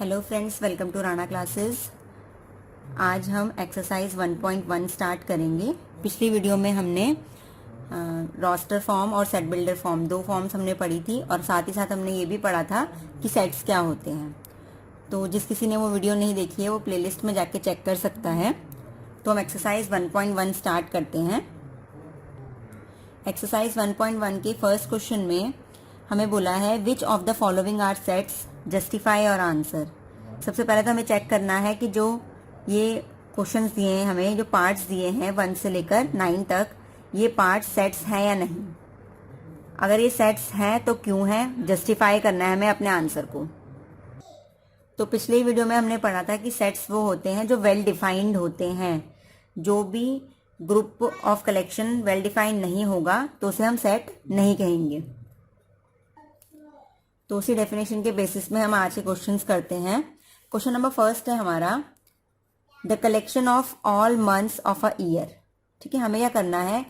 Hello friends, welcome to Rana classes. आज हम exercise 1.1 start करेंगे। पिछली वीडियो में हमने रोस्टर फॉर्म और सेट बिल्डर फॉर्म, दो फॉर्म्स हमने पढ़ी थी और साथ ही साथ हमने ये भी पढ़ा था कि सेट्स क्या होते हैं। तो जिस किसी ने वो वीडियो नहीं देखी है वो प्लेलिस्ट में जाके चेक कर सकता है। तो हम एक्सरसाइज 1.1 स्टार्ट करते हैं। एक्सरसाइज 1.1 के फर्स्ट क्वेश्चन में हमें बोला है which of the following are sets, justify और आंसर। सबसे पहले तो हमें चेक करना है कि जो ये क्वेश्चंस दिए हैं, हमें जो पार्ट्स दिए हैं 1 से लेकर 9 तक, ये पार्ट्स सेट्स हैं या नहीं। अगर ये सेट्स हैं तो क्यों हैं, जस्टिफाई करना है हमें अपने आंसर को। तो पिछले वीडियो में हमने पढ़ा था कि सेट्स वो होते हैं जो वेल डिफाइंड होते हैं। जो भी group of collection well defined नहीं होगा तो उसे हम सेट नहीं कहेंगे। तो उसी डेफिनेशन के बेसिस में हम आज के क्वेश्चंस करते हैं। क्वेश्चन नंबर फर्स्ट है हमारा, the collection of all months of a year. ठीक है, हमें क्या करना है,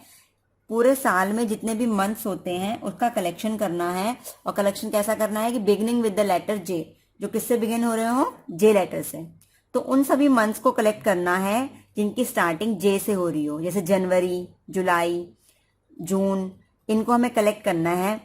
पूरे साल में जितने भी मंथ्स होते हैं उसका कलेक्शन करना है। और कलेक्शन कैसा करना है कि बिगिनिंग विद द लेटर जे, जो किससे बिगिन हो रहे हो, जे लेटर से। तो उन सभी मंथ्स को कलेक्ट करना है जिनकी स्टार्टिंग जे से हो रही हो, जैसे जनवरी, जुलाई, जून, इनको हमें कलेक्ट करना है।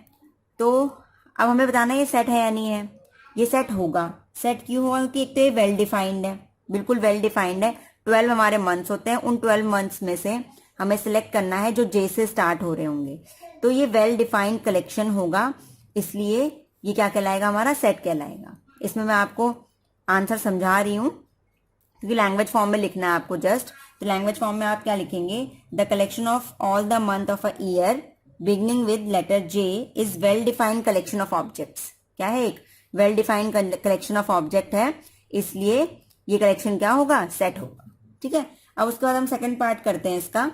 तो अब हमें बताना है ये सेट है या नहीं है। ये सेट होगा। सेट क्यों होगा, क्योंकि एक तो ये वेल डिफाइंड है, बिल्कुल वेल डिफाइंड है। 12 हमारे मंथ्स होते हैं, उन 12 मंथ्स में से हमें सिलेक्ट करना है जो जे से स्टार्ट हो रहे होंगे। तो ये वेल डिफाइंड कलेक्शन होगा, इसलिए ये क्या कहलाएगा, हमारा सेट कहलाएगा। इसमें मैं आपको आंसर समझा रही हूँ क्योंकि लैंग्वेज फॉर्म में लिखना है आपको जस्ट। तो लैंग्वेज फॉर्म में आप क्या लिखेंगे, the collection of all the month of a year beginning with letter J is well defined collection of objects. क्या है, एक well defined collection of object है, इसलिए ये कलेक्शन क्या होगा, सेट होगा। ठीक है, अब उसके बाद हम सेकंड पार्ट करते हैं इसका।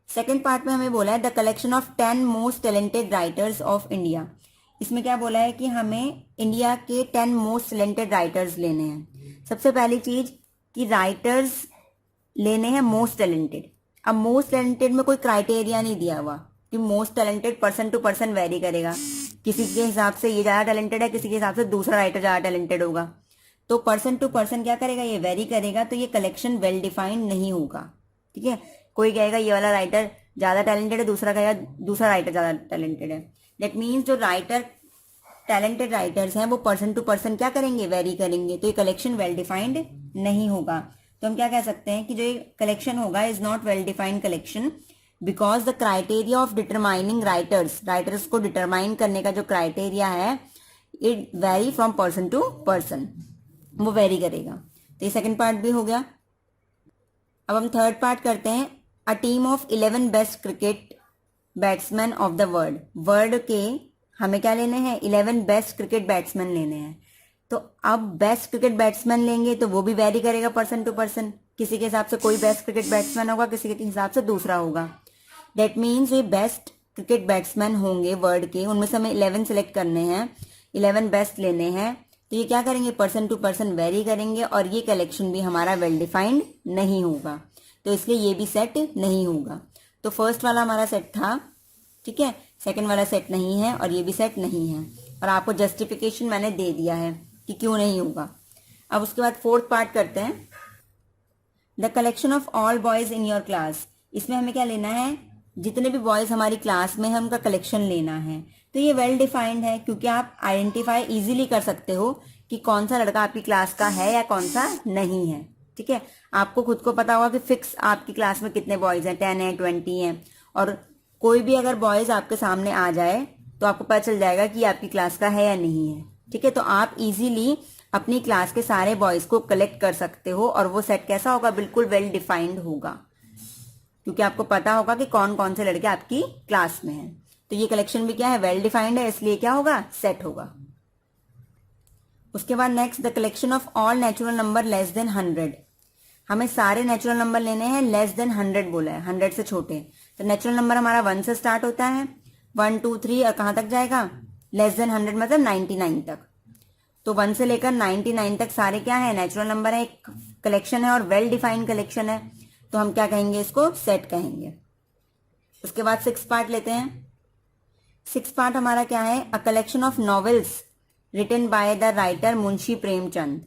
सेकंड पार्ट में हमें बोला है the collection of 10 most talented writers of India. इसमें क्या बोला है कि हमें इंडिया के 10 मोस्ट टैलेंटेड राइटर्स लेने हैं। सबसे पहली चीज कि राइटर्स लेने हैं मोस्ट टैलेंटेड। अब मोस्ट टैलेंटेड में कोई क्राइटेरिया नहीं दिया हुआ कि most talented person to person vary करेगा। किसी के हिसाब से ये ज्यादा टैलेंटेड है, किसी के हिसाब से दूसरा राइटर ज्यादा टैलेंटेड होगा। तो पर्सन टू पर्सन क्या करेगा, ये वेरी करेगा। तो ये कलेक्शन वेल डिफाइंड नहीं होगा। ठीक है, कोई कहेगा ये वाला राइटर ज्यादा टैलेंटेड है, दूसरा कहेगा दूसरा राइटर ज्यादा टैलेंटेड है। दैट मीन्स जो राइटर टैलेंटेड राइटर्स हैं वो पर्सन टू पर्सन क्या करेंगे, वेरी करेंगे। तो ये कलेक्शन वेल डिफाइंड नहीं होगा। तो हम क्या कह सकते हैं कि जो ये कलेक्शन होगा is not well defined collection because the criteria of determining writers को डिटरमाइन करने का जो क्राइटेरिया है it vary from person to person, वो वेरी करेगा। तो ये सेकंड पार्ट भी हो गया। अब हम थर्ड पार्ट करते हैं, a team of 11 best cricket batsman of the world के हमें क्या लेने हैं, 11 बेस्ट क्रिकेट बैट्समैन लेने हैं। तो अब बेस्ट क्रिकेट बैट्समैन लेंगे तो वो भी वेरी करेगा पर्सन टू पर्सन। किसी के हिसाब से कोई बेस्ट क्रिकेट बैट्समैन होगा, किसी के हिसाब से दूसरा होगा। दैट मीन्स ये बेस्ट क्रिकेट बैट्समैन होंगे वर्ल्ड के, उनमें से हमें 11 सेलेक्ट करने हैं, 11 बेस्ट लेने हैं। तो ये क्या करेंगे, पर्सन टू पर्सन वेरी करेंगे और ये कलेक्शन भी हमारा वेल डिफाइंड नहीं होगा। तो इसलिए ये भी सेट नहीं होगा। तो फर्स्ट वाला हमारा सेट था, ठीक है, सेकंड वाला सेट नहीं है और ये भी सेट नहीं है। और आपको जस्टिफिकेशन मैंने दे दिया है कि क्यों नहीं होगा। अब उसके बाद फोर्थ पार्ट करते हैं, the collection of all boys in your class. इसमें हमें क्या लेना है, जितने भी बॉयज हमारी क्लास में है उनका कलेक्शन लेना है। तो ये वेल डिफाइंड है क्योंकि आप आइडेंटिफाई इजीली कर सकते हो कि कौन सा लड़का आपकी क्लास का है या कौन सा नहीं है। ठीक है, आपको खुद को पता होगा कि फिक्स आपकी क्लास में कितने बॉयज हैं, 10 है, 20 हैं। और कोई भी अगर बॉयज आपके सामने आ जाए तो आपको पता चल जाएगा कि आपकी क्लास का है या नहीं है। ठीक है, तो आप इजीली अपनी क्लास के सारे बॉयज को कलेक्ट कर सकते हो और वो सेट कैसा होगा, बिल्कुल वेल डिफाइंड होगा क्योंकि आपको पता होगा कि कौन कौन से लड़के आपकी क्लास में हैं। तो ये कलेक्शन भी क्या है, वेल डिफाइंड है, इसलिए क्या होगा, सेट होगा। उसके बाद next, the collection of all natural number less than 100। हमें सारे नेचुरल नंबर लेने हैं, लेस देन 100 बोला है, 100 से छोटे। तो नेचुरल नंबर हमारा 1 से स्टार्ट होता है, 1 2 3 और कहां तक जाएगा, लेस देन 100 मतलब 99 तक। तो 1 से लेकर 99 तक सारे क्या है, नेचुरल नंबर है, एक कलेक्शन है और वेल डिफाइंड कलेक्शन है। तो हम क्या कहेंगे, इसको सेट कहेंगे। उसके बाद 6th पार्ट लेते हैं। 6th पार्ट हमारा क्या है, a collection of novels written by the writer Munshi Premchand.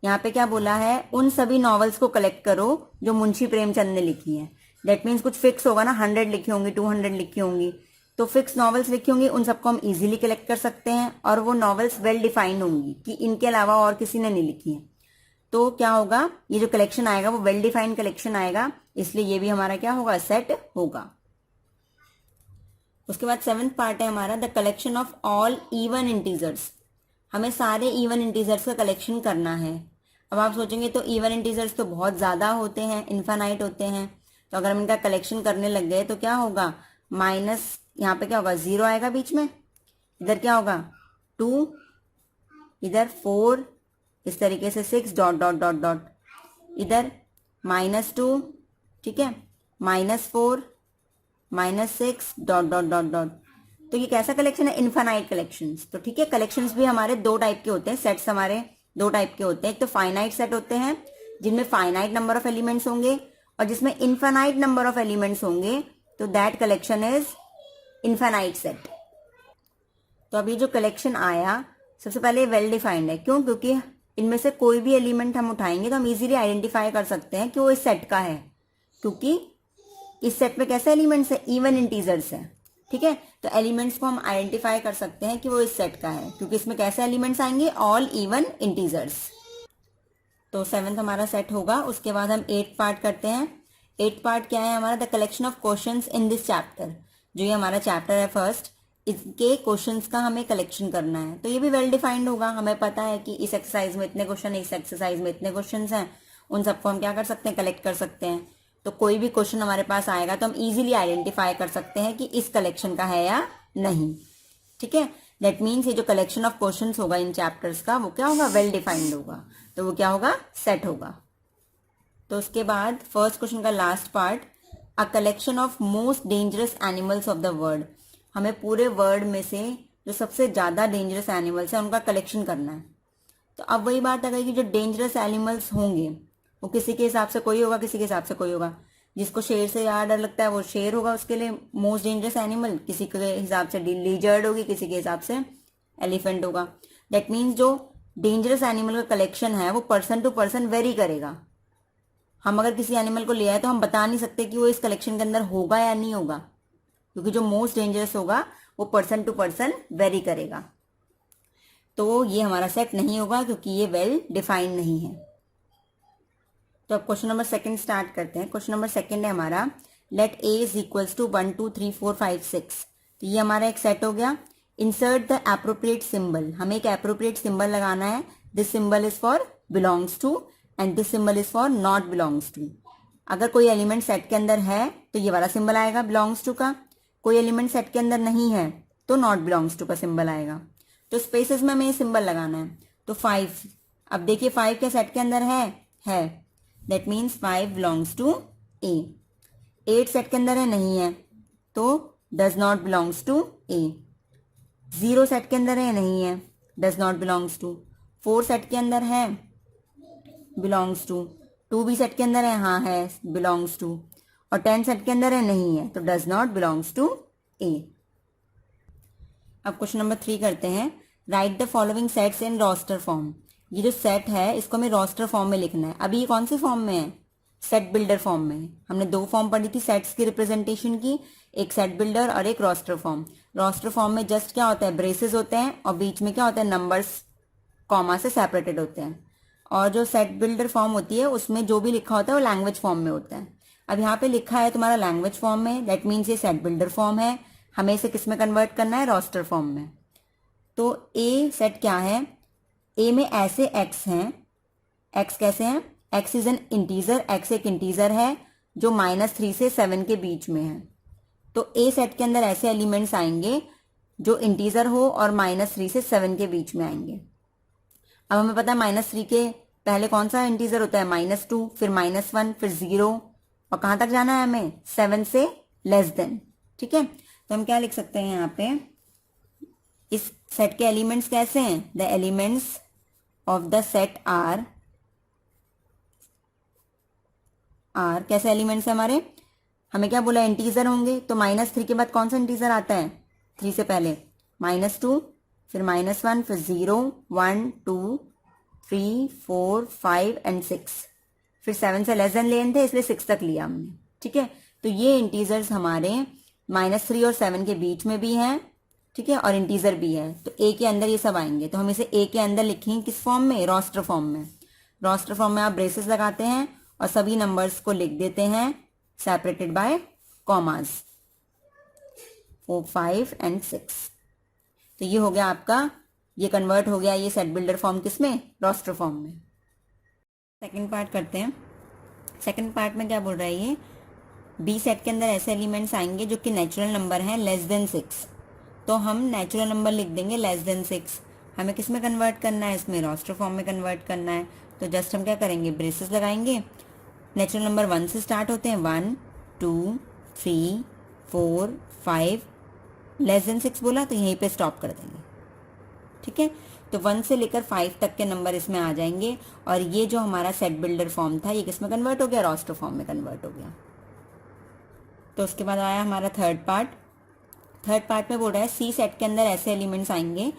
यहाँ पे क्या बोला है, उन सभी नॉवेल्स को कलेक्ट करो जो मुंशी प्रेमचंद ने लिखी हैं। दैट मीन्स कुछ फिक्स होगा ना, 100 लिखी होंगी, 200 लिखी होंगी, तो फिक्स नॉवेल्स लिखी होंगी, उन सबको हम इजीली कलेक्ट कर सकते हैं और वो नॉवेल्स वेल डिफाइंड होंगी कि इनके अलावा और किसी ने नहीं लिखी है। तो क्या होगा, ये जो कलेक्शन आएगा वो वेल डिफाइंड कलेक्शन आएगा, इसलिए ये भी हमारा क्या होगा, सेट होगा। उसके बाद 7th पार्ट है हमारा the collection of all even integers. हमें सारे इवन इंटीजर्स का कलेक्शन करना है। अब आप सोचेंगे तो इवन इंटीजर्स तो बहुत ज़्यादा होते हैं, इन्फानाइट होते हैं, तो अगर हम इनका कलेक्शन करने लग गए तो क्या होगा, माइनस यहाँ पे क्या होगा, 0 आएगा बीच में, इधर क्या होगा 2, इधर 4, इस तरीके से 6 डॉट डॉट डॉट डॉट, इधर -2, ठीक है, -4, -6 डॉट डॉट डॉट डॉट। तो ये कैसा कलेक्शन है, इन्फानाइट कलेक्शंस। तो ठीक है, कलेक्शंस भी हमारे दो टाइप के होते हैं, सेट्स हमारे दो टाइप के होते हैं। एक तो फाइनाइट सेट होते हैं जिनमें फाइनाइट नंबर ऑफ एलिमेंट्स होंगे, और जिसमें इनफाइनाइट नंबर ऑफ एलिमेंट्स होंगे, तो that collection is infinite set. तो अभी जो कलेक्शन आया सबसे पहले वेल डिफाइंड है, क्यों, क्योंकि इनमें से कोई भी एलिमेंट हम उठाएंगे तो हम इजीली आइडेंटिफाई कर सकते हैं कि वो इस सेट का है, क्योंकि इस सेट में कैसे एलिमेंट्स है, इवन इंटीजर्स है। ठीक है, तो एलिमेंट्स को हम आइडेंटिफाई कर सकते हैं कि वो इस सेट का है, क्योंकि इसमें कैसे एलिमेंट्स आएंगे, ऑल इवन इंटीजर्स। तो 7th हमारा सेट होगा। उसके बाद हम 8th पार्ट करते हैं। 8th पार्ट क्या है हमारा, the collection of questions in this chapter. जो ये हमारा चैप्टर है फर्स्ट, इसके क्वेश्चंस का हमें कलेक्शन करना है। तो ये भी वेल डिफाइंड होगा, हमें पता है कि इस एक्सरसाइज में इतने क्वेश्चन है, इस एक्सरसाइज में इतने क्वेश्चन हैं, उन सबको हम क्या कर सकते हैं, कलेक्ट कर सकते हैं। तो कोई भी क्वेश्चन हमारे पास आएगा तो हम इजीली आइडेंटिफाई कर सकते हैं कि इस कलेक्शन का है या नहीं। ठीक है, दैट मीन्स ये जो कलेक्शन ऑफ क्वेश्चंस होगा इन चैप्टर्स का, वो क्या होगा, वेल डिफाइंड होगा, तो वो क्या होगा, सेट होगा। तो उसके बाद फर्स्ट क्वेश्चन का last part, a collection of most dangerous animals of the world. हमें पूरे वर्ल्ड में से जो सबसे ज्यादा डेंजरस एनिमल्स हैं उनका कलेक्शन करना है। तो अब वही बात आ गई कि जो डेंजरस एनिमल्स होंगे वो किसी के हिसाब से कोई होगा, किसी के हिसाब से कोई होगा। जिसको शेर से ज्यादा डर लगता है वो शेर होगा उसके लिए मोस्ट डेंजरस एनिमल, किसी के हिसाब से लिजर्ड होगी, किसी के हिसाब से एलिफेंट होगा। दैट मीन्स जो डेंजरस एनिमल का कलेक्शन है वो पर्सन टू पर्सन वेरी करेगा। हम अगर किसी एनिमल को ले आए तो हम बता नहीं सकते कि वो इस कलेक्शन के अंदर होगा या नहीं होगा, क्योंकि जो मोस्ट डेंजरस होगा वो पर्सन टू पर्सन वेरी करेगा। तो ये हमारा सेट नहीं होगा क्योंकि ये वेल डिफाइंड नहीं है। तो अब क्वेश्चन नंबर 2 स्टार्ट करते हैं। क्वेश्चन नंबर 2 है हमारा, let A is equals to 1 2 3 4 5 6। तो ये हमारा एक सेट हो गया। Insert the appropriate symbol. हमें एक एप्रोप्रिएट सिंबल लगाना है। This symbol is for belongs to and this symbol is for not belongs to. अगर कोई एलिमेंट सेट के अंदर है तो ये वाला सिंबल आएगा बिलोंग्स टू का, कोई एलिमेंट सेट के अंदर नहीं है तो नॉट बिलोंग्स टू का सिंबल आएगा। तो स्पेसेस में हमें ये सिंबल लगाना है। तो 5, अब देखिए 5 के सेट के अंदर है, that means 5 belongs to A. 8 set के अंदर है, नहीं है, तो does not belongs to A. 0 set के अंदर है, नहीं है, does not belongs to. 4 set के अंदर है, बिलोंग्स टू। 2 भी सेट के अंदर है, हाँ है, बिलोंग्स टू। और 10 सेट के अंदर है, नहीं है, तो does not belongs to A. अब क्वेश्चन नंबर 3 करते हैं। Write the following sets in roster form. ये जो सेट है इसको हमें रोस्टर फॉर्म में लिखना है। अभी ये कौन सी फॉर्म में है, सेट बिल्डर फॉर्म में। हमने 2 फॉर्म पढ़ी थी सेट्स की रिप्रेजेंटेशन की, एक सेट बिल्डर और एक रोस्टर फॉर्म। रोस्टर फॉर्म में जस्ट क्या होता है, ब्रेसेस होते हैं और बीच में क्या होता है, नंबर्स कॉमा से सेपरेटेड होते हैं। और जो सेट बिल्डर फॉर्म होती है उसमें जो भी लिखा होता है वो लैंग्वेज फॉर्म में होता है। अब यहाँ पे लिखा है तुम्हारा लैंग्वेज फॉर्म में, दैट मीन्स ये सेट बिल्डर फॉर्म है। हमें इसे किस में कन्वर्ट करना है, रोस्टर फॉर्म में। तो ए सेट क्या है, ए में ऐसे एक्स हैं, एक्स कैसे हैं, x is an integer, x एक इंटीजर है जो -3 से 7 के बीच में है। तो ए सेट के अंदर ऐसे एलिमेंट्स आएंगे जो इंटीजर हो और -3 से 7 के बीच में आएंगे। अब हमें पता है -3 के पहले कौन सा इंटीजर होता है, -2, फिर -1, फिर 0, और कहां तक जाना है हमें, 7 से लेस देन। ठीक है, तो हम क्या लिख सकते हैं यहाँ पे, इस सेट के एलिमेंट्स कैसे हैं, the elements of the set are कैसे एलिमेंट्स है हमारे, हमें क्या बोला, इंटीजर होंगे। तो -3 के बाद कौन सा इंटीजर आता है, 3 से पहले, -2, फिर -1, फिर 0, 1, 2, 3, 4, 5 एंड 6। फिर 7 से लेस देन लेन थे इसलिए 6 तक लिया हमने। ठीक है, तो ये इंटीजर्स हमारे -3 और 7 के बीच में भी हैं। ठीक है, और इंटीजर भी है, तो ए के अंदर ये सब आएंगे। तो हम इसे ए के अंदर लिखेंगे किस फॉर्म में? रोस्टर फॉर्म में। रोस्टर फॉर्म में आप ब्रेसेस लगाते हैं और सभी नंबर्स को लिख देते हैं सेपरेटेड बाय कॉमास, 4, 5 एंड 6। तो ये हो गया आपका, ये कन्वर्ट हो गया ये सेट बिल्डर फॉर्म किस में? रोस्टर फॉर्म में। सेकंड पार्ट करते हैं। सेकंड पार्ट में क्या बोल रहा है ये? बी सेट के अंदर ऐसे एलिमेंट्स आएंगे जो कि नेचुरल नंबर हैं लेस देन 6। तो हम नेचुरल नंबर लिख देंगे लेस देन 6। हमें किस में कन्वर्ट करना है? इसमें रोस्टर फॉर्म में कन्वर्ट करना है। तो जस्ट हम क्या करेंगे? ब्रेसेस लगाएंगे। नेचुरल नंबर 1 से स्टार्ट होते हैं, 1, 2, 3, 4, 5। लेस देन 6 बोला तो यहीं पे स्टॉप कर देंगे। ठीक है, तो 1 से लेकर 5 तक के नंबर इसमें आ जाएंगे और ये जो हमारा सेट बिल्डर फॉर्म था ये किस में कन्वर्ट हो गया? रोस्टर फॉर्म में कन्वर्ट हो गया। तो उसके बाद आया हमारा थर्ड पार्ट। थर्ड पार्ट में बोल रहा है सी सेट के अंदर ऐसे एलिमेंट्स आएंगे,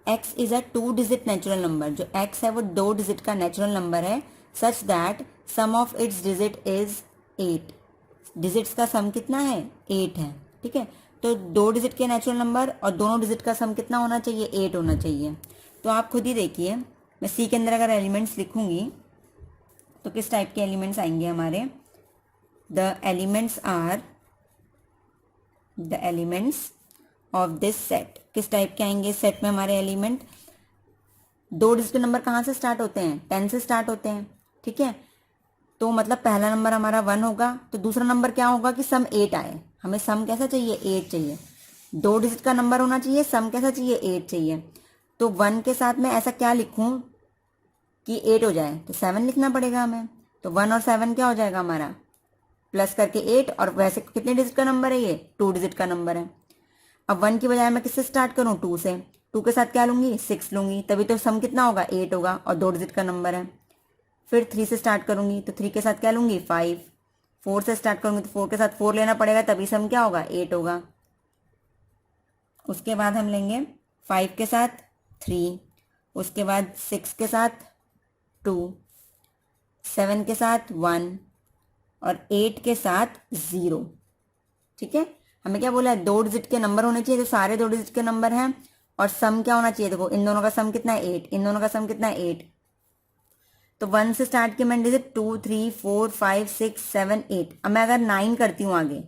x is a 2 digit natural number. जो x है वो 2 डिजिट का नेचुरल नंबर है, such that sum of its digit is 8। Digits का सम कितना है? 8 है। ठीक है, तो 2 डिजिट के नेचुरल नंबर और दोनों डिजिट का सम कितना होना चाहिए? 8 होना चाहिए। तो आप खुद ही देखिए, मैं सी के अंदर अगर एलिमेंट्स लिखूंगी तो किस टाइप के एलिमेंट्स आएंगे हमारे? The elements of this set. किस टाइप के आएंगे सेट में हमारे एलिमेंट? 2 डिजिट नंबर कहाँ से स्टार्ट होते हैं? 10 से स्टार्ट होते हैं। ठीक है, तो मतलब पहला नंबर हमारा 1 होगा, तो दूसरा नंबर क्या होगा कि सम 8 आए। हमें सम कैसा चाहिए? 8 चाहिए। 2 डिजिट का नंबर होना चाहिए, सम कैसा चाहिए? 8 चाहिए। तो 1 के साथ में ऐसा क्या लिखूं कि 8 हो जाए? तो 7 लिखना पड़ेगा हमें। तो 1 और 7 क्या हो जाएगा हमारा? प्लस करके 8। और वैसे कितने डिजिट का नंबर है ये? 2 डिजिट का नंबर है। अब 1 की बजाय मैं किससे स्टार्ट करूं? 2 से। 2 के साथ क्या लूंगी? 6 लूंगी, तभी तो सम कितना होगा? 8 होगा और 2 डिजिट का नंबर है। फिर 3 से स्टार्ट करूंगी तो 3 के साथ क्या लूंगी? 5। 4 से स्टार्ट करूंगी तो 4 के साथ 4 लेना पड़ेगा, तभी सम क्या होगा? 8 होगा। उसके बाद हम लेंगे 5 के साथ 3, उसके बाद 6 के साथ 2, 7 के साथ 1 और 8 के साथ 0। ठीक है, हमें क्या बोला है? 2 डिजिट के नंबर होने चाहिए, तो सारे 2 डिजिट के नंबर हैं। और सम क्या होना चाहिए? देखो इन दोनों का सम कितना है? 8। इन दोनों का सम कितना है? 8। तो 1 से स्टार्ट किया मैंने डिजिट 2, 3, 4, 5, 6, 7, 8। अब मैं अगर 9 करती हूँ आगे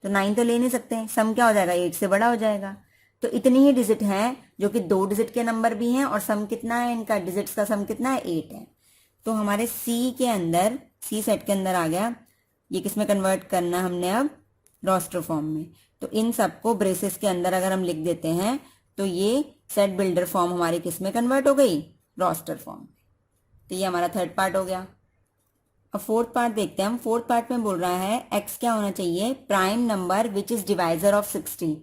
तो 9 तो ले नहीं सकते, सम क्या हो जाएगा? 8 से बड़ा हो जाएगा। तो इतनी ही डिजिट हैं जो कि 2 डिजिट के नंबर भी हैं और सम कितना है इनका? डिजिट्स का सम कितना है? 8 है। तो हमारे सी के अंदर, सी सेट के अंदर आ गया। ये किस में कन्वर्ट करना हमने अब? रोस्टर फॉर्म में। तो इन सबको ब्रेसेस के अंदर अगर हम लिख देते हैं तो ये सेट बिल्डर फॉर्म हमारी किस में कन्वर्ट हो गई? Roster form. तो ये हमारा थर्ड पार्ट हो गया। अब फोर्थ पार्ट देखते हैं हम। फोर्थ पार्ट में बोल रहा है एक्स क्या होना चाहिए? Prime number which is divisor of 60।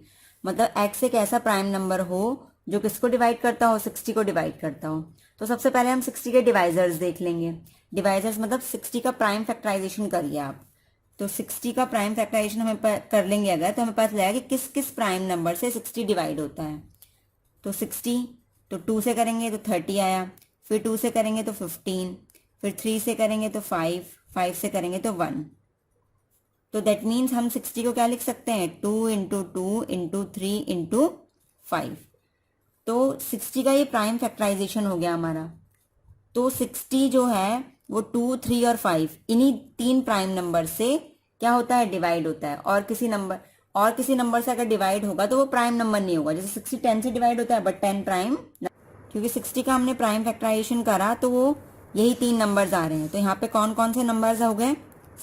मतलब एक्स एक ऐसा प्राइम नंबर हो जो किसको डिवाइड करता हो? 60 को डिवाइड करता हो। तो सबसे पहले हम 60 के डिवाइजर्स देख लेंगे। डिवाइजर्स मतलब 60 का प्राइम फैक्टराइजेशन करिए आप। तो 60 का प्राइम फैक्टराइजेशन हमें कर लेंगे अगर, तो हमें पता चलेगा कि किस किस प्राइम नंबर से 60 डिवाइड होता है। तो 60, तो 2 से करेंगे तो 30 आया, फिर 2 से करेंगे तो 15, फिर 3 से करेंगे तो 5, 5 से करेंगे तो 1। तो दैट मीन्स हम 60 को क्या लिख सकते हैं? 2 इंटू 2 इंटू 3 इंटू 5। तो 60 का ये प्राइम फैक्टराइजेशन हो गया हमारा। तो 60 जो है वो 2, 3 और 5 इन्हीं 3 प्राइम नंबर से क्या होता है? डिवाइड होता है। और किसी नंबर से अगर डिवाइड होगा तो वो प्राइम नंबर नहीं होगा। जैसे 60 10 से डिवाइड होता है बट 10 प्राइम, क्योंकि 60 का हमने प्राइम फैक्टराइजेशन करा तो वो यही 3 नंबर्स आ रहे हैं। तो यहाँ पे कौन कौन से नंबर्स हो गए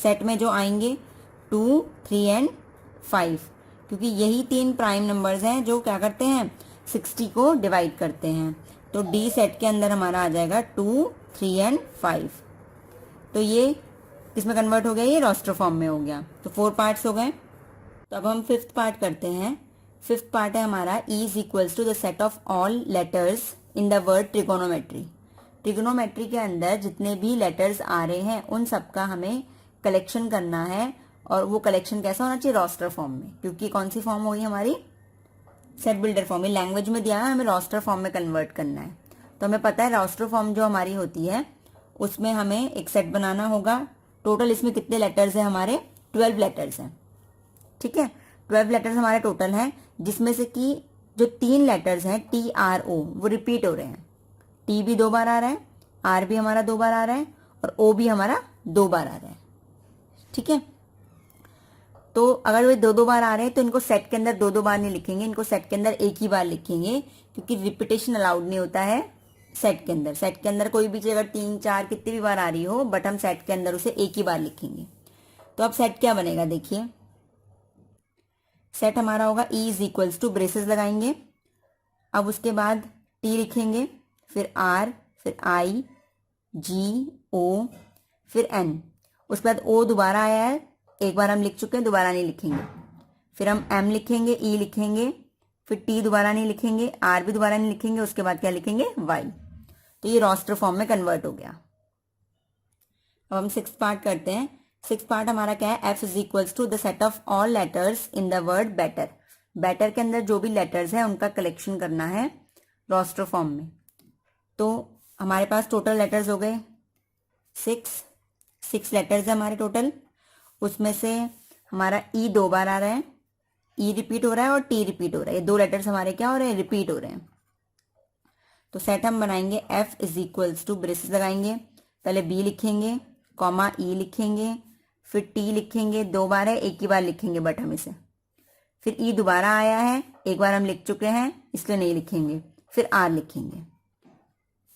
सेट में जो आएंगे? 2, 3 एंड 5, क्योंकि यही 3 प्राइम नंबर्स हैं जो क्या करते हैं? 60 को डिवाइड करते हैं। तो डी सेट के अंदर हमारा आ जाएगा 2, 3 एंड 5। तो ये किसमें कन्वर्ट हो गया? ये रोस्टर फॉर्म में हो गया। तो 4 पार्ट्स हो गए। तो अब हम फिफ्थ पार्ट करते हैं। फिफ्थ पार्ट है हमारा E is equals to the set of all letters in the word trigonometry. Trigonometry के अंदर जितने भी लेटर्स आ रहे हैं उन सबका हमें कलेक्शन करना है। और वो कलेक्शन कैसा होना चाहिए? रोस्टर फॉर्म में, क्योंकि कौन सी फॉर्म होगी हमारी? सेट बिल्डर फॉर्म, ये लैंग्वेज में दिया है, हमें रोस्टर फॉर्म में कन्वर्ट करना है। तो हमें पता है रोस्टर फॉर्म जो हमारी होती है उसमें हमें एक सेट बनाना होगा। टोटल इसमें कितने लेटर्स हैं हमारे? 12 लेटर्स हैं। ठीक है, 12 लेटर्स हमारे टोटल हैं, जिसमें से कि जो 3 लेटर्स हैं TRO वो रिपीट हो रहे हैं। T भी 2 बार आ रहा है, R भी हमारा 2 बार आ रहा है और O भी हमारा 2 बार आ रहा है। ठीक है, तो अगर वे 2-2 बार आ रहे हैं तो इनको सेट के अंदर 2-2 बार नहीं लिखेंगे, इनको सेट के अंदर एक ही बार लिखेंगे, क्योंकि रिपीटेशन अलाउड नहीं होता है सेट के अंदर। सेट के अंदर कोई भी चीज अगर 3-4 कितनी भी बार आ रही हो, बट हम सेट के अंदर उसे एक ही बार लिखेंगे। तो अब सेट क्या बनेगा देखिए, सेट हमारा होगा E is equals to, braces लगाएंगे, अब उसके बाद T लिखेंगे, फिर R, फिर I, G, O, फिर N, उसके बाद O दोबारा आया है, एक बार हम लिख चुके हैं, दोबारा नहीं लिखेंगे। फिर हम M लिखेंगे, E लिखेंगे, फिर T दोबारा नहीं लिखेंगे, R भी दोबारा नहीं लिखेंगे, उसके बाद क्या लिखेंगे? Y। तो ये रोस्टर फॉर्म में कन्वर्ट हो गया। अब हम 6th पार्ट करते हैं। 6th पार्ट हमारा क्या है? F is equals to the set of all letters in the word better. Better के अंदर जो भी लेटर्स हैं उनका कलेक्शन करना है रोस्टर फॉर्म में। तो हमारे पास टोटल लेटर्स हो गए 6 लेटर्स है हमारे टोटल। उसमें से हमारा E 2 बार आ रहा है, E रिपीट हो रहा है और T रिपीट हो रहा है। ये 2 लेटर्स हमारे क्या हो रहे हैं? रिपीट हो रहे हैं। तो सेट हम बनाएंगे F is equals to, braces लगाएंगे, पहले B लिखेंगे, कॉमा E लिखेंगे, फिर T लिखेंगे, 2 बार है, एक ही बार लिखेंगे बट हम इसे, फिर E दोबारा आया है, एक बार हम लिख चुके हैं इसलिए नहीं लिखेंगे, फिर R लिखेंगे।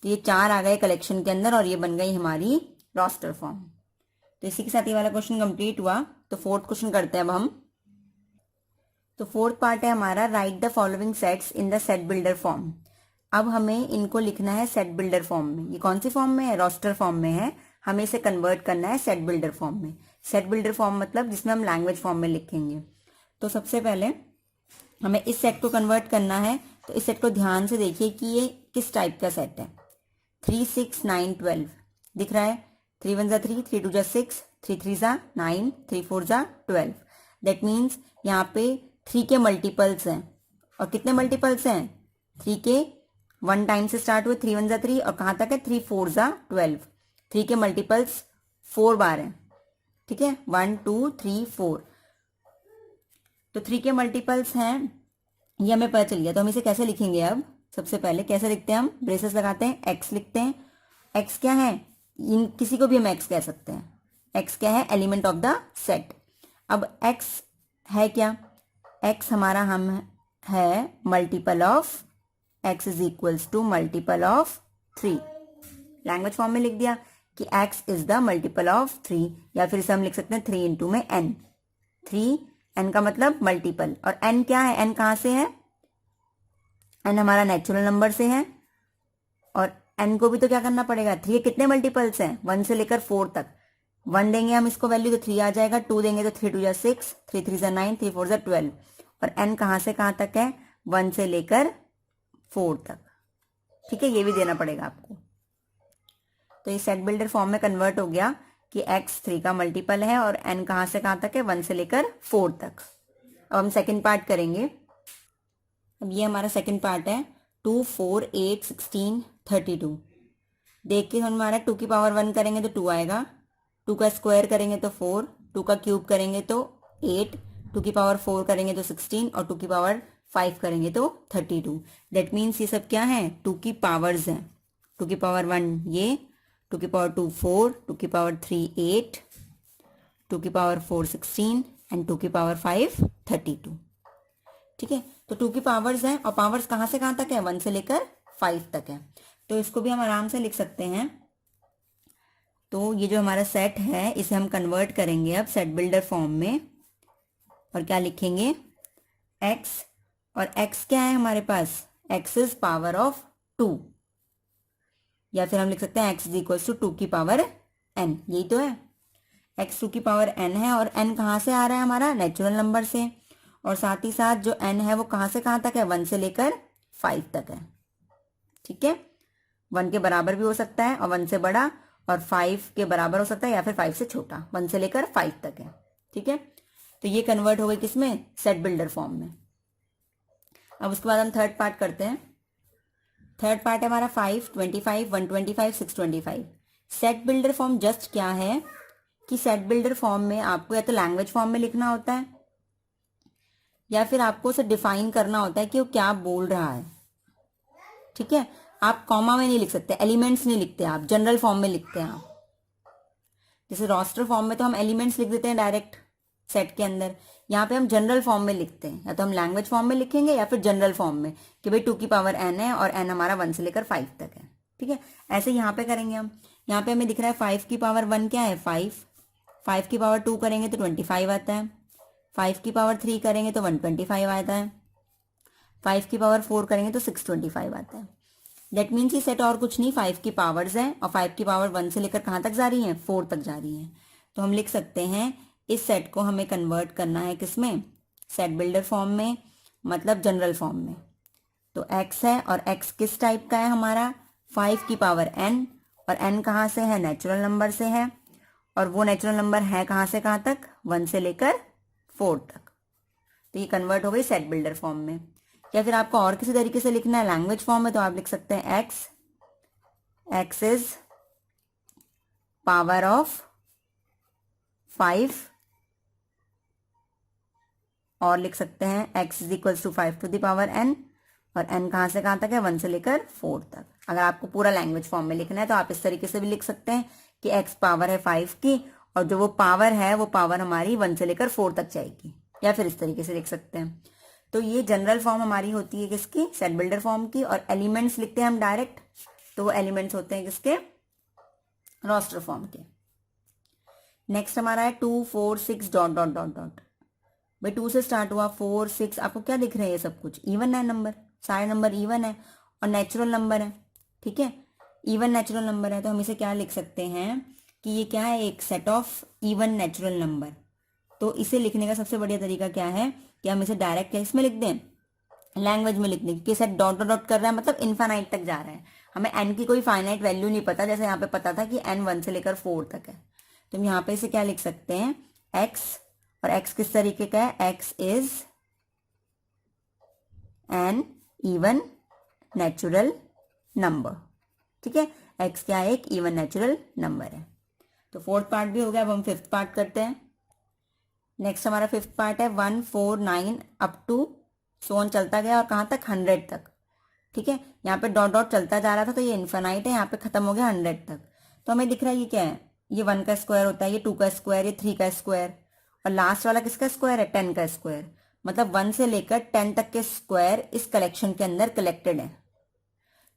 तो ये 4 आ गए कलेक्शन के अंदर और ये बन गई हमारी रोस्टर फॉर्म। तो इसी के साथ ये वाला क्वेश्चन कंप्लीट हुआ। तो 4th क्वेश्चन करते हैं अब हम। तो 4th पार्ट है हमारा, right the following sets in the set builder form. अब हमें इनको लिखना है सेट बिल्डर फॉर्म में। ये कौन सी फॉर्म में है? रोस्टर फॉर्म में है। हमें इसे कन्वर्ट करना है सेट बिल्डर फॉर्म में। सेट बिल्डर फॉर्म मतलब जिसमें हम लैंग्वेज फॉर्म में लिखेंगे। तो सबसे पहले हमें इस सेट को कन्वर्ट करना है। तो इस सेट को ध्यान से देखिए कि ये किस टाइप का सेट है। 3, 6, 9, 12 दिख रहा है। 3 1 जा 3, 3 2 जा 6, 3 3 जा 9, 3 4 जा 12। दैट मीन्स यहाँ पे 3 के मल्टीपल्स हैं। और कितने मल्टीपल्स हैं? 3 के 1 टाइम से स्टार्ट हुए, 3 1 जा 3 और कहाँ तक है? 3 4 जा 12। 3 के मल्टीपल्स 4 बार हैं। ठीक है, 1 2 3 4। तो 3 के मल्टीपल्स हैं, ये हमें पता चल गया। तो हम इसे कैसे लिखेंगे? अब सबसे पहले कैसे लिखते हैं? हम ब्रेसेस लगाते हैं, एक्स लिखते हैं। एक्स क्या है? इन किसी को भी हम एक्स कह सकते हैं। एक्स क्या है? Element of the set. अब एक्स है क्या? एक्स हमारा हम है multiple of, x is equals to multiple of 3। Language form में लिख दिया कि x is the multiple of 3, या फिर इसे हम लिख सकते हैं 3 इंटू में एन। 3 एन का मतलब मल्टीपल। और एन क्या है? एन कहाँ से है? एन हमारा नेचुरल नंबर से है। और एन को भी तो क्या करना पड़ेगा? 3 कितने मल्टीपल्स हैं? 1 से लेकर 4 तक। 1 देंगे हम इसको वैल्यू तो 3 आ जाएगा। 2 देंगे तो 3 2 जा 6, 3 3 जा 9, 3 4 जा 12। और एन कहाँ से कहाँ तक है? 1 से लेकर 4 तक। ठीक है, ये भी देना पड़ेगा आपको। तो ये सेट बिल्डर फॉर्म में कन्वर्ट हो गया कि x 3 का मल्टीपल है और n कहाँ से कहाँ तक है? 1 से लेकर 4 तक। अब हम सेकंड पार्ट करेंगे। अब ये हमारा सेकंड पार्ट है। 2 4 8 16 32। देख के हमारा 2 की पावर 1 करेंगे तो 2 आएगा, 2 का स्क्वायर करेंगे तो 4, 2 का क्यूब करेंगे तो 8, 2 की पावर 4 करेंगे तो 16 और 2 की पावर 5 करेंगे तो 32। दैट मीन्स ये सब क्या है? 2 की पावर्स हैं। 2 की पावर 1 ये, 2 की पावर 2 4, 2 की पावर 3 8, 2 की पावर 4 16 एंड 2 की पावर 5 32। ठीक है, तो 2 की पावर्स हैं और पावर्स कहाँ से कहाँ तक है? 1 से लेकर 5 तक है। तो इसको भी हम आराम से लिख सकते हैं। तो ये जो हमारा सेट है इसे हम कन्वर्ट करेंगे अब सेट बिल्डर फॉर्म में। और क्या लिखेंगे? x, और x क्या है हमारे पास? x इज पावर ऑफ 2, या फिर हम लिख सकते हैं x इज इक्वल टू 2 की पावर n। यही तो है, x 2 की पावर n है। और n कहाँ से आ रहा है? हमारा नेचुरल नंबर से। और साथ ही साथ जो n है वो कहाँ से कहाँ तक है? 1 से लेकर 5 तक है। ठीक है, 1 के बराबर भी हो सकता है और 1 से बड़ा, और 5 के बराबर हो सकता है या फिर 5 से छोटा। 1 से लेकर 5 तक है। ठीक है, तो ये कन्वर्ट हो गई किसमें? सेट बिल्डर फॉर्म में। अब उसके बाद हम थर्ड पार्ट करते हैं। थर्ड पार्ट है हमारा 5, 25, 125, 625। सेट बिल्डर फॉर्म जस्ट क्या है कि सेट बिल्डर फॉर्म में आपको या तो लैंग्वेज फॉर्म में लिखना होता है या फिर आपको उसे डिफाइन करना होता है कि वो क्या बोल रहा है। ठीक है, आप कॉमा में नहीं लिख सकते, एलिमेंट्स नहीं लिखते, आप जनरल फॉर्म में लिखते हैं आप। जैसे रोस्टर फॉर्म में तो हम एलिमेंट्स लिख देते हैं डायरेक्ट सेट के अंदर, यहाँ पे हम जनरल फॉर्म में लिखते हैं, या तो हम लैंग्वेज फॉर्म में लिखेंगे या फिर जनरल फॉर्म में कि भाई 2 की पावर n है और n हमारा 1 से लेकर 5 तक है। ठीक है, ऐसे यहाँ पे करेंगे हम। यहाँ पे हमें दिख रहा है 5 की पावर 1 क्या है 5, 5 की पावर 2 करेंगे तो 25 आता है, 5 की पावर 3 करेंगे तो 125 आता है, 5 की पावर 4 करेंगे तो 625 आता है। दैट मीन्स ये सेट और कुछ नहीं, 5 की पावर्स हैं और 5 की पावर 1 से लेकर कहाँ तक जा रही हैं 4 तक जा रही हैं। तो हम लिख सकते हैं इस सेट को हमें कन्वर्ट करना है किसमें, सेट बिल्डर फॉर्म में, मतलब जनरल फॉर्म में। तो x है और x किस टाइप का है हमारा 5 की पावर n, और n कहाँ से है, नेचुरल नंबर से है, और वो नेचुरल नंबर है कहाँ से कहाँ तक 1 से लेकर 4 तक। तो ये कन्वर्ट हो गई सेट बिल्डर फॉर्म में। या फिर आपको और किसी तरीके से लिखना है लैंग्वेज फॉर्म में, तो आप लिख सकते हैं x इज पावर ऑफ 5, और लिख सकते हैं x is equals to 5 to the power n, और n कहाँ से कहाँ तक है 1 से लेकर 4 तक। अगर आपको पूरा लैंग्वेज फॉर्म में लिखना है तो आप इस तरीके से भी लिख सकते हैं कि x पावर है 5 की, और जो वो पावर है वो पावर हमारी 1 से लेकर 4 तक जाएगी, या फिर इस तरीके से लिख सकते हैं। तो ये जनरल फॉर्म हमारी होती है किसकी, सेट बिल्डर फॉर्म की। और एलिमेंट्स लिखते हैं हम डायरेक्ट, तो वो एलिमेंट्स होते हैं किसके, रोस्टर फॉर्म के। नेक्स्ट हमारा है 2, 4, 6 डॉट डॉट डॉट डॉट। भाई 2 से स्टार्ट हुआ 4, 6, आपको क्या दिख रहा है, ये सब कुछ इवन है नंबर, सारे नंबर इवन है और नेचुरल नंबर है। ठीक है, इवन नेचुरल नंबर है, तो हम इसे क्या लिख सकते हैं कि ये क्या है, एक set of even natural number. तो इसे लिखने का सबसे बढ़िया तरीका क्या है कि हम इसे डायरेक्ट इसमें लिख दें, लैंग्वेज में लिख दें, क्योंकि सेट डॉट डॉट डॉट कर रहा है मतलब इन्फानाइट तक जा रहा है, हमें n की कोई फाइनाइट वैल्यू नहीं पता, जैसे यहाँ पे पता था कि n 1 से लेकर 4 तक है। तो हम यहाँ पे इसे क्या लिख सकते हैं x, और x किस तरीके का है, x is an even natural number. ठीक है, x क्या है, एक इवन नेचुरल नंबर है। तो फोर्थ पार्ट भी हो गया। अब हम फिफ्थ पार्ट करते हैं। नेक्स्ट हमारा फिफ्थ पार्ट है 1, 4, 9 अप टू सोन चलता गया और कहाँ तक 100 तक। ठीक है, यहाँ पे डॉट डॉट चलता जा रहा था तो ये इन्फानाइट है, यहाँ पे खत्म हो गया 100 तक। तो हमें दिख रहा है ये क्या है, ये 1 का स्क्वायर होता है, ये 2 का स्क्वायर, ये 3 का स्क्वायर, और लास्ट वाला किसका स्क्वायर है, 10 का स्क्वायर। मतलब 1 से लेकर 10 तक के स्क्वायर इस कलेक्शन के अंदर कलेक्टेड है।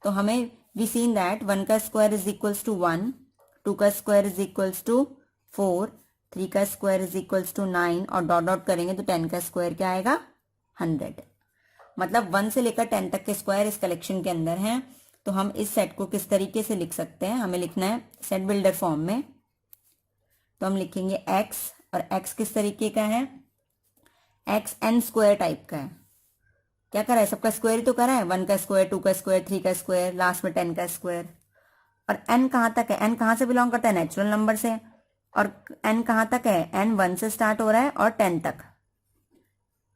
तो हमें वी सीन दैट 1 का स्क्वायर इज इक्वल्स टू 1, 2 का स्क्वायर इज इक्वल्स टू 4, 3 का स्क्वायर इज इक्वल्स टू 9, और डॉट डॉट करेंगे तो 10 का स्क्वायर क्या आएगा 100। मतलब 1 से लेकर 10 तक के स्क्वायर इस कलेक्शन के अंदर हैं। तो हम इस सेट को किस तरीके से लिख सकते हैं, हमें लिखना है सेट बिल्डर फॉर्म में। तो हम लिखेंगे x, और x किस तरीके का है, x n स्क्वायर टाइप का है। क्या करा है, सबका स्क्वायर ही तो करा है, 1 का स्क्वायर, 2 का स्क्वायर, 3 का स्क्वायर, लास्ट में 10 का स्क्वायर। और n कहाँ तक है, n कहाँ से बिलोंग करता है, नेचुरल नंबर से। और n कहाँ तक है, n 1 से स्टार्ट हो रहा है और 10 तक,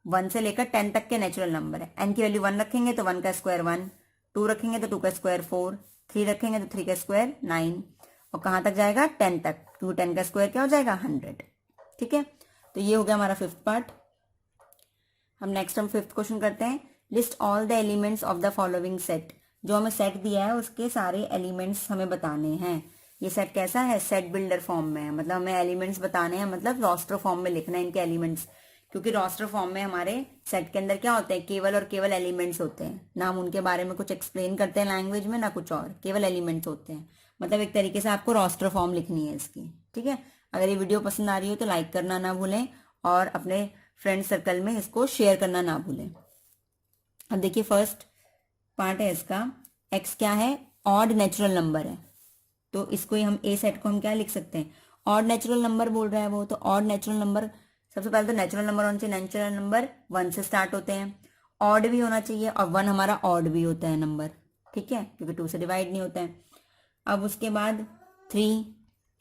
1 से लेकर 10 तक के नेचुरल नंबर है। n की वैल्यू 1 रखेंगे तो 1 का स्क्वायर 1, 2 रखेंगे तो 2 का स्क्वायर 4, 3 रखेंगे तो 3 का स्क्वायर 9, और कहाँ तक जाएगा 10 तक, क्योंकि 10 का स्क्वायर क्या हो जाएगा 100। ठीक है, तो ये हो गया हमारा फिफ्थ पार्ट। हम फिफ्थ क्वेश्चन करते हैं। List all the elements of the following set. जो हमें सेट दिया है उसके सारे एलिमेंट्स हमें बताने हैं। ये सेट कैसा है, सेट बिल्डर फॉर्म में है, मतलब हमें एलिमेंट्स बताने हैं, मतलब रोस्टर फॉर्म में लिखना है इनके एलिमेंट्स। क्योंकि रोस्टर फॉर्म में हमारे सेट के अंदर क्या होता है, केवल और केवल एलिमेंट्स होते हैं, ना हम उनके बारे में कुछ एक्सप्लेन करते हैं लैंग्वेज में, ना कुछ और, केवल एलिमेंट्स होते हैं। मतलब एक तरीके से आपको रोस्टर फॉर्म लिखनी है इसकी। ठीक है, अगर ये वीडियो पसंद आ रही हो तो लाइक करना ना भूलें, और अपने फ्रेंड सर्कल में इसको शेयर करना ना भूलें। अब देखिए फर्स्ट पार्ट है इसका, x क्या है, ऑड नेचुरल नंबर है। तो इसको हम ए सेट को हम क्या लिख सकते हैं, ऑड नेचुरल नंबर बोल रहा है वो, तो ऑड नेचुरल नंबर सबसे पहले तो नेचुरल नंबर होना चाहिए, नेचुरल नंबर 1 से स्टार्ट होते हैं, ऑड भी होना चाहिए, और 1 हमारा ऑड भी होता है नंबर। ठीक है, क्योंकि 2 से डिवाइड नहीं होता है। अब उसके बाद 3,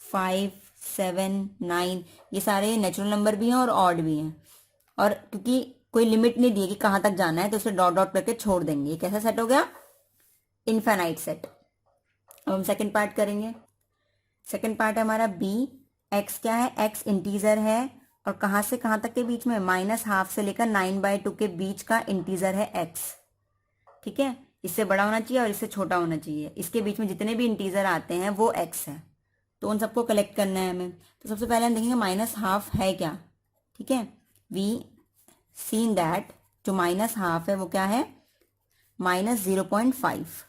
5, 7, 9 ये सारे नेचुरल नंबर भी हैं और ऑड भी हैं। और क्योंकि कोई लिमिट नहीं दी है कि कहाँ तक जाना है, तो उसे डॉट डॉट करके छोड़ देंगे। ये कैसा सेट हो गया? Infinite set. अब हम सेकंड पार्ट करेंगे। सेकंड पार्ट है हमारा बी। एक्स क्या है? एक्स इंटीजर है और कहाँ से कहाँ तक के बीच में? -½ से लेकर 9/2 के बीच का इंटीजर है एक्स। ठीक है, इससे बड़ा होना चाहिए और इससे छोटा होना चाहिए। इसके बीच में जितने भी इंटीजर आते हैं वो एक्स है, तो उन सबको कलेक्ट करना है हमें। तो सबसे पहले हम देखेंगे -½ है क्या। ठीक है, वी सीन दैट जो -½ है वो क्या है? -0.5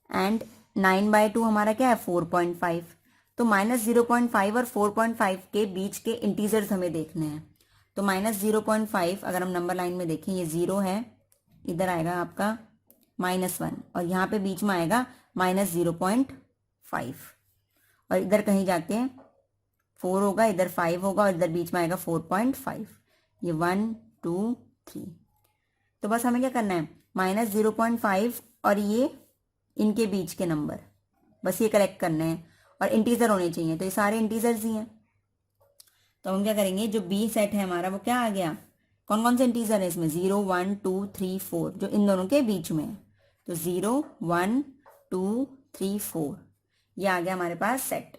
एंड 9/2 हमारा क्या है? 4.5। तो -0.5 और 4.5 के बीच के इंटीजर्स हमें देखने हैं। तो -0.5 अगर हम नंबर लाइन में देखें, ये 0 है, इधर आएगा आपका -1 और यहाँ पे बीच में आएगा -0.5 और इधर कहीं जाके 4 होगा, इधर 5 होगा और इधर बीच में आएगा 4.5। ये 1 2 3। तो बस हमें क्या करना है? -0.5 और ये इनके बीच के नंबर बस ये कलेक्ट करने हैं और इंटीजर होने चाहिए। तो ये सारे इंटीजर्स ही हैं। तो हम क्या करेंगे, जो बी सेट है हमारा वो क्या आ गया? कौन कौन से इंटीजर है इसमें? 0 1 2 3 4 जो इन दोनों के बीच में है। तो 0 1 2 3 4 ये आ गया हमारे पास सेट।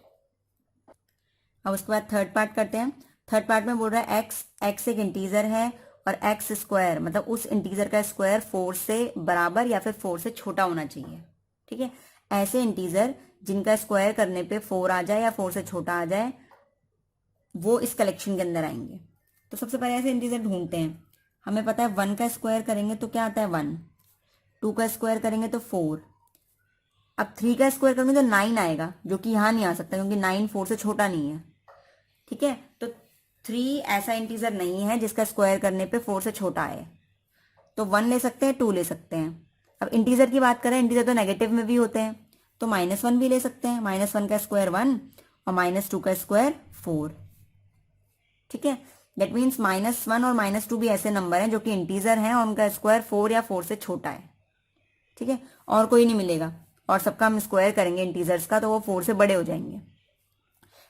अब उसके बाद थर्ड पार्ट करते हैं। थर्ड पार्ट में बोल रहा है एक्स, एक्स एक इंटीजर है और एक्स स्क्वायर मतलब उस इंटीजर का स्क्वायर 4 से बराबर या फिर 4 से छोटा होना चाहिए। ठीक है, ऐसे इंटीजर जिनका स्क्वायर करने पे 4 आ जाए या 4 से छोटा आ जाए वो इस कलेक्शन के अंदर आएंगे। तो सबसे पहले ऐसे इंटीजर ढूंढते हैं। हमें पता है 1 का स्क्वायर करेंगे तो क्या आता है? 1। 2 का स्क्वायर करेंगे तो 4। अब 3 का स्क्वायर करेंगे तो 9 आएगा, जो कि यहाँ नहीं आ सकता क्योंकि 9 4 से छोटा नहीं है। ठीक है, तो 3 ऐसा इंटीजर नहीं है जिसका स्क्वायर करने पे 4 से छोटा आए। तो 1 ले सकते हैं, 2 ले सकते हैं। अब इंटीजर की बात करें, इंटीजर तो नेगेटिव में भी होते हैं, तो -1 भी ले सकते हैं। -1 का स्क्वायर 1 और -2 का स्क्वायर 4। ठीक है, दैट मीन्स -1 और -2 भी ऐसे नंबर हैं जो कि इंटीजर हैं और उनका स्क्वायर 4 या 4 से छोटा है। ठीक है, और कोई नहीं मिलेगा और सबका हम स्क्वायर करेंगे इंटीजर्स का तो वो 4 से बड़े हो जाएंगे।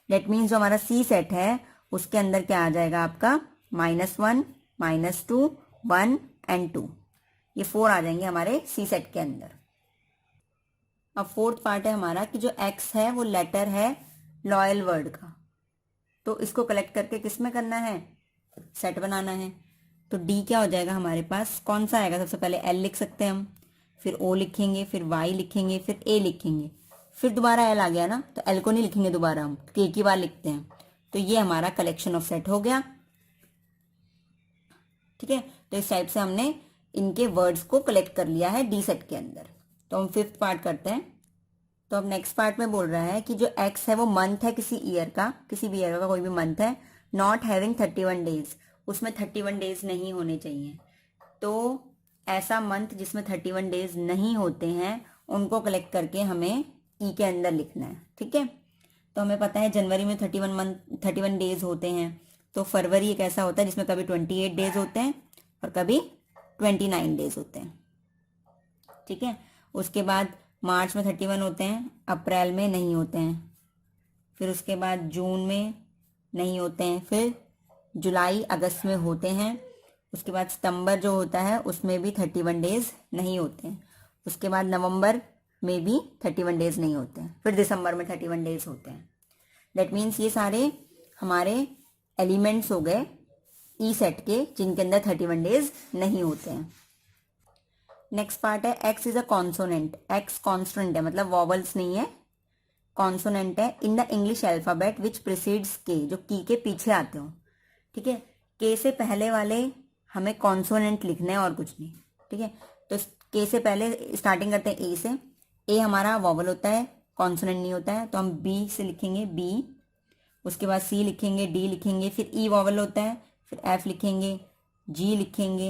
दैट मीन्स जो हमारा सी सेट है उसके अंदर क्या आ जाएगा आपका? -1 -2 1 एंड 2 ये 4 आ जाएंगे हमारे सी सेट के अंदर। अब फोर्थ पार्ट है हमारा कि जो एक्स है वो लेटर है लॉयल वर्ड का, तो इसको कलेक्ट करके किस में करना है? सेट बनाना है। तो डी क्या हो जाएगा हमारे पास? कौन सा आएगा? सबसे पहले एल लिख सकते हैं हम, फिर ओ लिखेंगे, फिर वाई लिखेंगे, फिर ए लिखेंगे, फिर दोबारा एल आ गया ना, तो एल को नहीं लिखेंगे दोबारा, हम एक ही बार लिखते हैं। तो ये हमारा कलेक्शन ऑफ सेट हो गया। ठीक है, तो इस टाइप से हमने इनके वर्ड्स को कलेक्ट कर लिया है डी सेट के अंदर। तो हम फिफ्थ पार्ट करते हैं। तो अब नेक्स्ट पार्ट में बोल रहा है कि जो एक्स है वो मंथ है किसी ईयर का, किसी भी ईयर का कोई भी मंथ है, नॉट हैविंग 31 डेज, उसमें 31 डेज नहीं होने चाहिए। तो ऐसा मंथ जिसमें 31 डेज नहीं होते हैं उनको कलेक्ट करके हमें ई के अंदर लिखना है। ठीक है, तो हमें पता है जनवरी में 31 डेज होते हैं। तो फरवरी एक ऐसा होता है जिसमें कभी 28 डेज होते हैं और कभी 29 डेज होते हैं। ठीक है, उसके बाद मार्च में 31 होते हैं, अप्रैल में नहीं होते हैं, फिर उसके बाद जून में नहीं होते हैं, फिर जुलाई अगस्त में होते हैं, उसके बाद सितंबर जो होता है उसमें भी 31 डेज नहीं होते हैं, उसके बाद नवंबर में भी 31 डेज नहीं होते हैं, फिर दिसंबर में 31 डेज होते हैं। दैट मीन्स ये सारे हमारे एलिमेंट्स हो गए ई सेट के जिनके अंदर 31 डेज नहीं होते हैं। नेक्स्ट पार्ट है x is a consonant. X constant है मतलब वॉवल्स नहीं है, कॉन्सोनेंट है in the English alphabet which precedes के, जो की के पीछे आते हो। ठीक है, के से पहले वाले हमें कॉन्सोनेंट लिखना है और कुछ नहीं। ठीक है, तो के से पहले स्टार्टिंग करते हैं ए से। ए हमारा वॉवल होता है, कॉन्सोनेंट नहीं होता है, तो हम बी से लिखेंगे बी, उसके बाद सी लिखेंगे, डी लिखेंगे, फिर ई वॉवल होता है, फिर एफ लिखेंगे, जी लिखेंगे,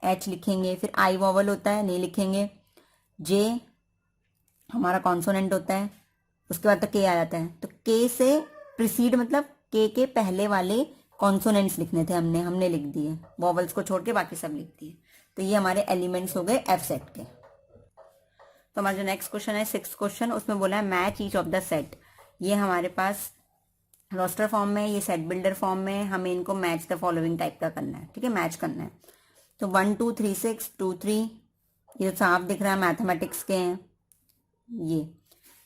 एच लिखेंगे, फिर आई वॉवल होता है, नहीं लिखेंगे, जे हमारा कॉन्सोनेंट होता है, उसके बाद तो के आ जाता है। तो के से प्रिसीड मतलब के पहले वाले कॉन्सोनेंट्स लिखने थे, हमने लिख दिए, वॉवल्स को छोड़ के बाकी सब लिख दिए। तो ये हमारे एलिमेंट्स हो गए एफ सेट के। तो हमारा जो नेक्स्ट क्वेश्चन है 6th क्वेश्चन, उसमें बोला है match each of the set. ये हमारे पास रोस्टर फॉर्म में, ये सेट बिल्डर फॉर्म में, हमें इनको मैच द फॉलोइंग टाइप का करना है। ठीक है, मैच करना है। तो 1 2 3 6 2 3, ये तो साफ दिख रहा है, मैथमेटिक्स के हैं ये।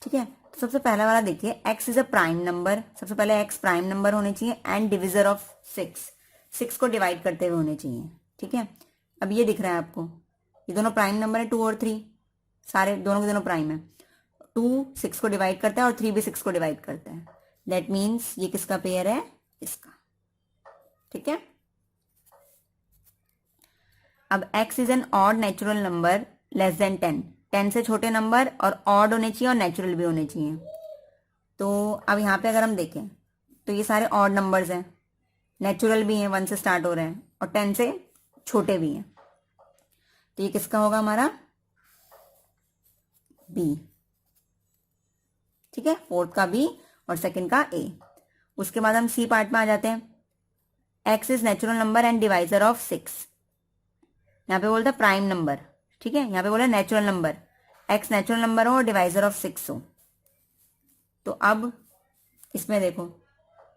ठीक है, तो सबसे पहला वाला देखिए, x is a prime number. सबसे पहले x प्राइम नंबर होने चाहिए एंड डिविजर ऑफ 6 को डिवाइड करते हुए होने चाहिए। ठीक है, अब ये दिख रहा है आपको, ये दोनों प्राइम नंबर है 2 और 3, सारे दोनों के दोनों प्राइम है। 2 6 को डिवाइड करता है और 3 भी 6 को डिवाइड करता है। दैट मीन्स ये किसका पेयर है, इसका। ठीक है, अब x is an odd natural number less than 10 से छोटे नंबर और ऑड होने चाहिए और नेचुरल भी होने चाहिए। तो अब यहाँ पे अगर हम देखें तो ये सारे ऑड नंबर्स हैं, नेचुरल भी हैं, 1 से स्टार्ट हो रहे हैं और 10 से छोटे भी हैं। तो ये किसका होगा हमारा, B। ठीक है, फोर्थ का B और सेकंड का A। उसके बाद हम C पार्ट में आ जाते हैं। x is natural number and divisor of 6। यहाँ पे बोलता है प्राइम नंबर। ठीक है, यहाँ पे बोला natural number, x natural number हो और डिवाइजर ऑफ 6 हो। तो अब इसमें देखो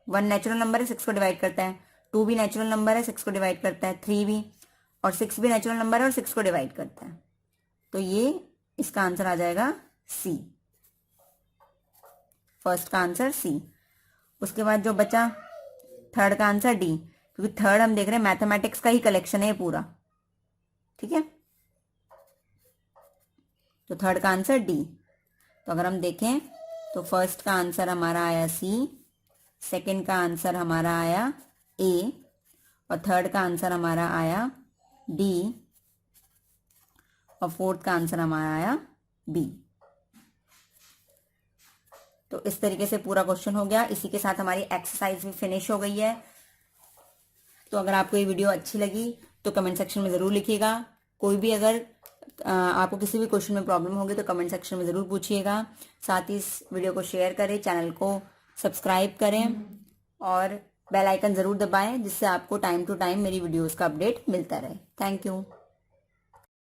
1 नेचुरल नंबर है, 6 को डिवाइड करता है, 2 भी नेचुरल नंबर है, 6 को डिवाइड करता है, 3 भी, और 6 भी नेचुरल नंबर है और 6 को डिवाइड करता है। तो ये इसका आंसर आ जाएगा C, फर्स्ट का आंसर C। उसके बाद जो बचा थर्ड का आंसर D, क्योंकि थर्ड हम देख रहे हैं मैथमेटिक्स का ही कलेक्शन है ये पूरा। ठीक है, तो थर्ड का आंसर D। तो अगर हम देखें तो फर्स्ट का आंसर हमारा आया C, सेकंड का आंसर हमारा आया A और थर्ड का आंसर हमारा आया D और फोर्थ का आंसर हमारा आया B। तो इस तरीके से पूरा क्वेश्चन हो गया। इसी के साथ हमारी एक्सरसाइज भी फिनिश हो गई है। तो अगर आपको ये वीडियो अच्छी लगी तो कमेंट सेक्शन में ज़रूर लिखिएगा। कोई भी अगर आपको किसी भी क्वेश्चन में प्रॉब्लम होगी तो कमेंट सेक्शन में ज़रूर पूछिएगा। साथ ही इस वीडियो को शेयर करें, चैनल को सब्सक्राइब करें और बेल आइकन ज़रूर दबाएं, जिससे आपको टाइम टू टाइम मेरी वीडियोस का अपडेट मिलता रहे। Thank you.